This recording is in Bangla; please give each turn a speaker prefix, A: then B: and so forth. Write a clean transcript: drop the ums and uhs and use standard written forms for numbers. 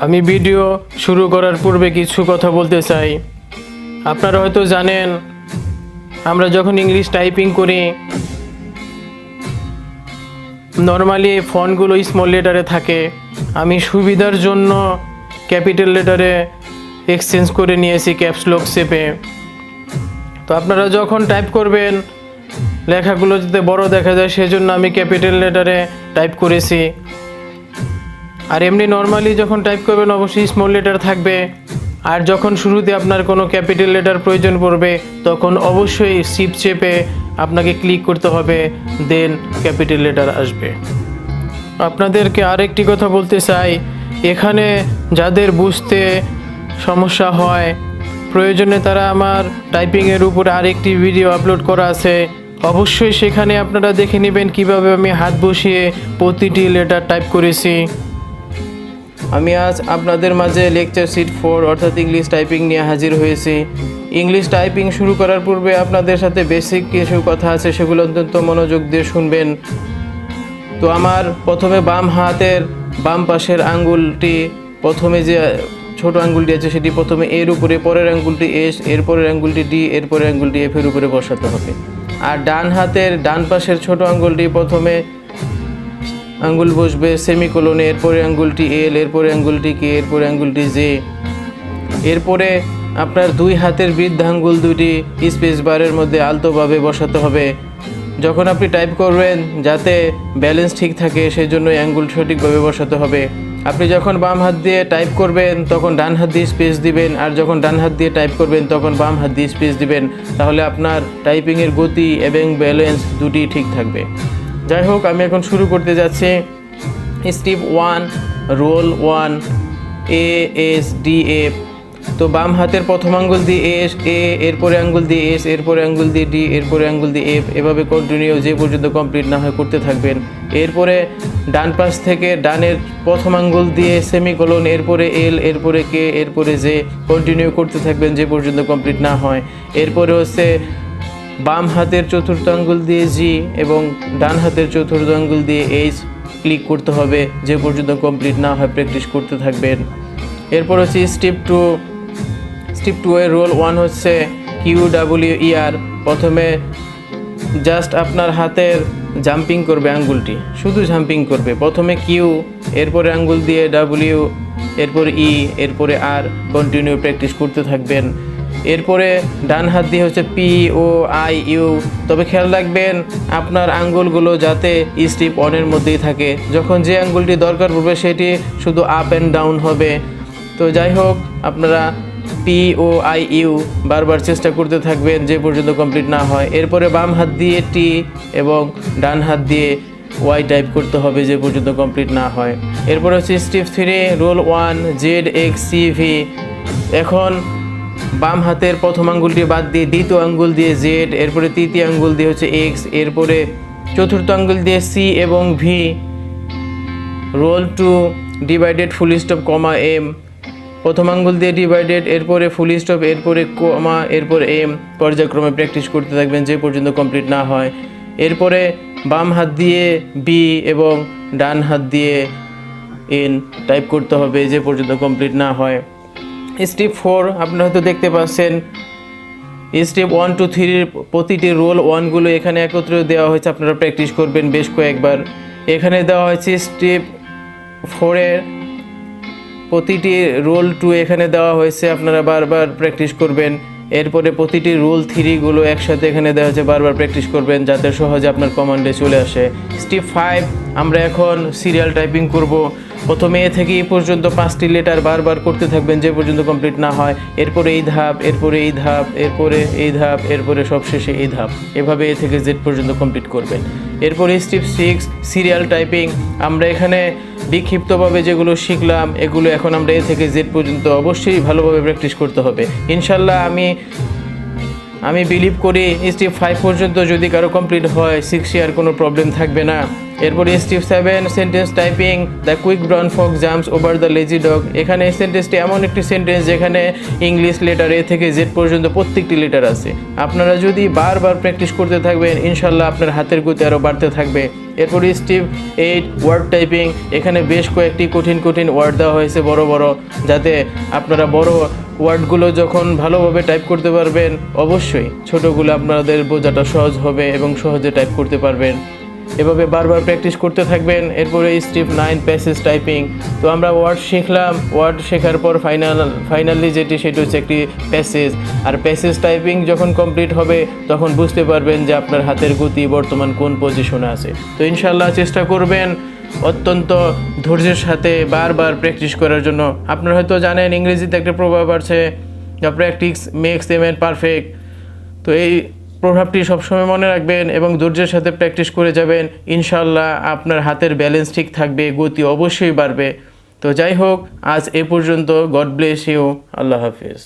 A: আমি ভিডিও শুরু করার পূর্বে কিছু কথা বলতে চাই। আপনারা হয়তো জানেন, আমরা যখন ইংলিশ টাইপিং করি নর্মালি ফন্টগুলো স্মল লেটারে থাকে। আমি সুবিধার জন্য ক্যাপিটাল লেটারে এক্সচেঞ্জ করে নিয়েছি ক্যাপস লক শেপে। তো আপনারা যখন টাইপ করবেন লেখাগুলো যাতে বড় দেখা যায় সেজন্য আমি ক্যাপিটাল লেটারে টাইপ করেছি। আর এমনি নর্মালি যখন টাইপ করবেন অবশ্যই স্মল লেটার থাকবে। আর যখন শুরুতে আপনার কোনো ক্যাপিটাল লেটার প্রয়োজন পড়বে তখন অবশ্যই শিফট চেপে আপনাকে ক্লিক করতে হবে, দেন ক্যাপিটাল লেটার আসবে। আপনাদেরকে আরেকটি কথা বলতে চাই, এখানে যাদের বুঝতে সমস্যা হয় প্রয়োজনে তারা আমার টাইপিংয়ের উপরে আরেকটি ভিডিও আপলোড করা আছে, অবশ্যই সেখানে আপনারা দেখে নেবেন কিভাবে আমি হাত বসিয়ে প্রতিটি লেটার টাইপ করেছি। আমি আজ আপনাদের মাঝে লেকচার শিট 4 অর্থাৎ ইংলিশ টাইপিং নিয়ে হাজির হয়েছি। ইংলিশ টাইপিং শুরু করার পূর্বে আপনাদের সাথে বেসিক কিছু কথা আছে, সেগুলো অত্যন্ত মনোযোগ দিয়ে শুনবেন। তো আমার প্রথমে বাম হাতের বাম পাশের আঙ্গুলটি, প্রথমে যে ছোট আঙ্গুলটি আছে সেটি প্রথমে এর উপরে, পরের আঙ্গুলটি এস, এরপরের আঙ্গুলটি ডি, এরপরের আঙ্গুলটি এফ এর উপরে বসাতে হবে। আর ডান হাতের ডান পাশের ছোট আঙ্গুলটি প্রথমে আঙ্গুল বসবে সেমিকোলনে, এরপরে আঙ্গুলটি এল, এরপরে আঙ্গুলটি কে, এরপরে আঙ্গুলটি জে। এরপরে আপনার দুই হাতের বৃদ্ধাঙ্গুল দুটি স্পেস বারের মধ্যে আলতোভাবে বসাতে হবে। যখন আপনি টাইপ করবেন যাতে ব্যালেন্স ঠিক থাকে সেজন্য আঙ্গুল সঠিকভাবে বসাতে হবে। আপনি যখন বাম হাত দিয়ে টাইপ করবেন তখন ডান হাত দিয়ে স্পেস দিবেন, আর যখন ডান হাত দিয়ে টাইপ করবেন তখন বাম হাত দিয়ে স্পেস দিবেন। তাহলে আপনার টাইপিংয়ের গতি এবং ব্যালেন্স দুটি ঠিক থাকবে। যাই হোক, আমি এখন শুরু করতে যাচ্ছি। Step 1, roll 1, A S D F. তো বাম হাতের প্রথম আঙ্গুল দিয়ে এস, এ, এরপরে আঙ্গুল দিয়ে এস, এরপরে আঙ্গুল দিয়ে ডি, এরপরে আঙ্গুল দিয়ে এফ, এভাবে কন্টিনিউ যে পর্যন্ত কমপ্লিট না হয় করতে থাকবেন। এরপরে ডান পাশ থেকে ডানের প্রথম আঙ্গুল দিয়ে সেমিকোলন, এরপরে এল, এরপরে কে, এরপরে জে, কন্টিনিউ করতে থাকবেন যে পর্যন্ত কমপ্লিট না হয়। এরপরে হচ্ছে বাম হাতের চতুর্থ আঙ্গুল দিয়ে জি এবং ডান হাতের চতুর্থ আঙ্গুল দিয়ে এইচ ক্লিক করতে হবে যে পর্যন্ত কমপ্লিট না হয় প্র্যাকটিস করতে থাকবেন। এরপর হচ্ছে স্টেপ 2। স্টেপ 2 এর রোল 1 হচ্ছে কিউ ডাব্লিউ ই আর। প্রথমে জাস্ট আপনার হাতের জাম্পিং করবে আঙ্গুলটি, শুধু জাম্পিং করবে। প্রথমে কিউ, এরপরে আঙ্গুল দিয়ে ডাব্লিউ, এরপর ই, এরপরে আর, কন্টিনিউ প্র্যাকটিস করতে থাকবেন। এরপরে ডান হাত দিয়ে হচ্ছে পি ও আই ইউ। তবে খেয়াল রাখবেন আপনার আঙ্গুলগুলো যাতে স্টেপ 1 এর মধ্যেই থাকে। যখন যে আঙ্গুলটি দরকার পড়বে সেটি শুধু আপ অ্যান্ড ডাউন হবে। তো যাই হোক, আপনারা পি ও আই ইউ বারবার চেষ্টা করতে থাকবেন যে পর্যন্ত কমপ্লিট না হয়। এরপরে বাম হাত দিয়ে টি এবং ডান হাত দিয়ে ওয়াই টাইপ করতে হবে যে পর্যন্ত কমপ্লিট না হয়। এরপরে হচ্ছে step 3, roll 1, Z X C V. এখন বাম হাতের প্রথম আঙ্গুলটি বাদ দিয়ে দ্বিতীয় আঙ্গুল দিয়ে জেড, এরপরে তৃতীয় আঙ্গুল দিয়ে হচ্ছে এক্স, এরপরে চতুর্থ আঙ্গুল দিয়ে সি এবং V. Roll 2, divided full stop comma M. প্রথম আঙ্গুল দিয়ে ডিভাইডেড, এরপরে ফুল স্টপ, এরপরে কমা, এরপর এম, পর্যায়ক্রমে প্র্যাকটিস করতে থাকবেন যে পর্যন্ত কমপ্লিট না হয়। এরপরে বাম হাত দিয়ে বি এবং ডান হাত দিয়ে এন টাইপ করতে হবে যে পর্যন্ত কমপ্লিট না হয়। স্টেপ 4 আপনারা হয়তো দেখতে পাচ্ছেন। স্টেপ 1, 2, 3 প্রতিটি রোল 1গুলো এখানে একত্রে দেওয়া হয়েছে, আপনারা প্র্যাকটিস করবেন বেশ কয়েকবার। এখানে দেওয়া হয়েছে স্টেপ 4 এর প্রতিটি রোল 2 এখানে দেওয়া হয়েছে, আপনারা বারবার প্র্যাকটিস করবেন। এরপরে প্রতিটি রোল 3গুলো একসাথে এখানে দেওয়া হয়েছে, বারবার প্র্যাকটিস করবেন যাতে সহজে আপনার কমান্ডে চলে আসে। স্টেপ 5 আমরা এখন সিরিয়াল টাইপিং করব। প্রথমে এ থেকে এই পর্যন্ত 5টি লেটার বারবার করতে থাকবেন যে পর্যন্ত কমপ্লিট না হয়। এরপরে এই ধাপ, এরপরে এই ধাপ, এরপরে এই ধাপ, এরপরে সবশেষে এই ধাপ, এভাবে এ থেকে জেড পর্যন্ত কমপ্লিট করবেন। এরপরে স্টেপ 6, সিরিয়াল টাইপিং। আমরা এখানে বিক্ষিপ্তভাবে যেগুলো শিখলাম এগুলো এখন আমরা এ থেকে জেড পর্যন্ত অবশ্যই ভালোভাবে প্র্যাকটিস করতে হবে। ইনশাল্লাহ আমি বিলিভ করি স্টেপ 5 পর্যন্ত যদি কারো কমপ্লিট হয় 6 আর কোনো প্রবলেম থাকবে না। এরপরে step 7, sentence typing. The quick brown Fox jumps over the lazy dog. এখানে এই সেন্টেন্সটি এমন একটি সেন্টেন্স যেখানে ইংলিশ লেটার এ থেকে জেড পর্যন্ত প্রত্যেকটি লেটার আছে। আপনারা যদি বারবার প্র্যাকটিস করতে থাকবেন ইনশাল্লাহ আপনার হাতের গতি আরও বাড়তে থাকবে। এরপরে স্টেপ 8 ওয়ার্ড টাইপিং। এখানে বেশ কয়েকটি কঠিন কঠিন ওয়ার্ড দেওয়া হয়েছে বড় বড়, যাতে আপনারা বড় ওয়ার্ডগুলো যখন ভালোভাবে টাইপ করতে পারবেন, অবশ্যই ছোটোগুলো আপনাদের বোঝাটা সহজ হবে এবং সহজে টাইপ করতে পারবেন। এভাবে বারবার প্র্যাকটিস করতে থাকবেন। এরপরে স্টেপ 9 প্যাসেজ টাইপিং। তো আমরা ওয়ার্ড শিখলাম, ওয়ার্ড শেখার পর ফাইনালি সেটা হচ্ছে একটি প্যাসেজ। আর প্যাসেজ টাইপিং যখন কমপ্লিট হবে তখন বুঝতে পারবেন যে আপনার হাতের গতি বর্তমান কোন পজিশনে আছে। তো ইনশাল্লাহ চেষ্টা করবেন অত্যন্ত ধৈর্যের সাথে বারবার প্র্যাকটিস করার জন্য। আপনারা হয়তো জানেন ইংরেজিতে একটা প্রভাব আছে, practice makes a man perfect. তো এই প্রভাবটি সবসময় মনে রাখবেন এবং ধৈর্যের সাথে প্র্যাকটিস করে যাবেন। ইনশাল্লাহ আপনার হাতের ব্যালেন্স ঠিক থাকবে, গতি অবশ্যই বাড়বে। তো যাই হোক, আজ এ পর্যন্ত। God bless you. আল্লাহ হাফিজ।